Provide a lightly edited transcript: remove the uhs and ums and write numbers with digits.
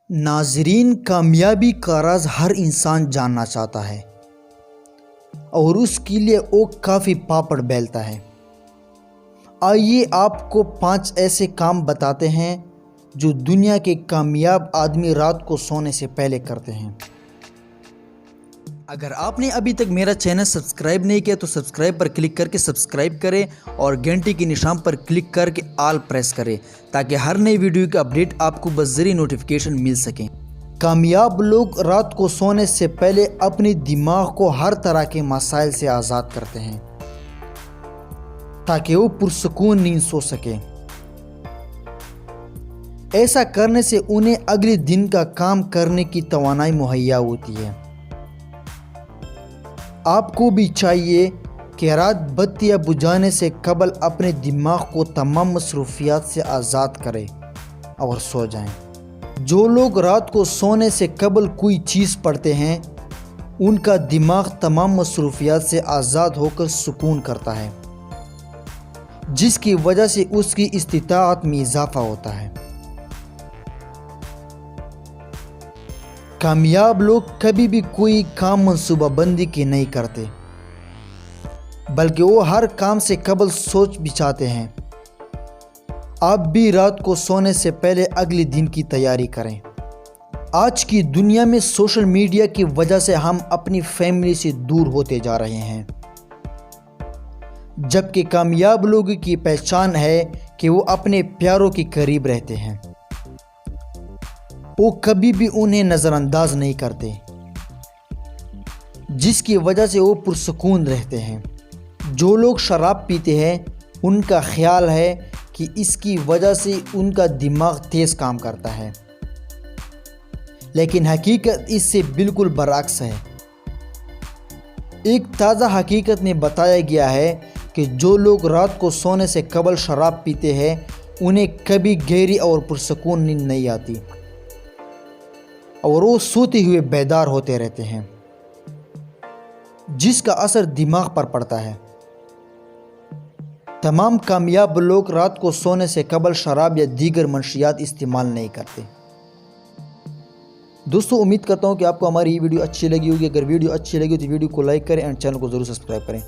ناظرین، کامیابی کا راز ہر انسان جاننا چاہتا ہے اور اس کے لیے وہ کافی پاپڑ بیلتا ہے۔ آئیے آپ کو 5 ایسے کام بتاتے ہیں جو دنیا کے کامیاب آدمی رات کو سونے سے پہلے کرتے ہیں۔ اگر آپ نے ابھی تک میرا چینل سبسکرائب نہیں کیا تو سبسکرائب پر کلک کر کے سبسکرائب کریں اور گھنٹی کے نشان پر کلک کر کے آل پریس کریں تاکہ ہر نئی ویڈیو کا اپڈیٹ آپ کو بذریعہ نوٹیفیکیشن مل سکیں۔ کامیاب لوگ رات کو سونے سے پہلے اپنی دماغ کو ہر طرح کے مسائل سے آزاد کرتے ہیں تاکہ وہ پرسکون نیند سو سکیں۔ ایسا کرنے سے انہیں اگلے دن کا کام کرنے کی توانائی مہیا ہوتی ہے۔ آپ کو بھی چاہیے کہ رات بتیاں بجھانے سے قبل اپنے دماغ کو تمام مصروفیات سے آزاد کریں اور سو جائیں۔ جو لوگ رات کو سونے سے قبل کوئی چیز پڑھتے ہیں ان کا دماغ تمام مصروفیات سے آزاد ہو کر سکون کرتا ہے، جس کی وجہ سے اس کی استطاعت میں اضافہ ہوتا ہے۔ کامیاب لوگ کبھی بھی کوئی کام منصوبہ بندی کے نہیں کرتے، بلکہ وہ ہر کام سے قبل سوچ بچھاتے ہیں۔ آپ بھی رات کو سونے سے پہلے اگلے دن کی تیاری کریں۔ آج کی دنیا میں سوشل میڈیا کی وجہ سے ہم اپنی فیملی سے دور ہوتے جا رہے ہیں، جبکہ کامیاب لوگوں کی پہچان ہے کہ وہ اپنے پیاروں کے قریب رہتے ہیں، وہ کبھی بھی انہیں نظر انداز نہیں کرتے، جس کی وجہ سے وہ پرسکون رہتے ہیں۔ جو لوگ شراب پیتے ہیں ان کا خیال ہے کہ اس کی وجہ سے ان کا دماغ تیز کام کرتا ہے، لیکن حقیقت اس سے بالکل برعکس ہے۔ ایک تازہ حقیقت میں بتایا گیا ہے کہ جو لوگ رات کو سونے سے قبل شراب پیتے ہیں انہیں کبھی گہری اور پرسکون نیند نہیں آتی اور وہ سوتے ہوئے بیدار ہوتے رہتے ہیں، جس کا اثر دماغ پر پڑتا ہے۔ تمام کامیاب لوگ رات کو سونے سے قبل شراب یا دیگر منشیات استعمال نہیں کرتے۔ دوستو، امید کرتا ہوں کہ آپ کو ہماری یہ ویڈیو اچھی لگی ہوگی۔ اگر ویڈیو اچھی لگی تو ویڈیو کو لائک کریں اور چینل کو ضرور سبسکرائب کریں۔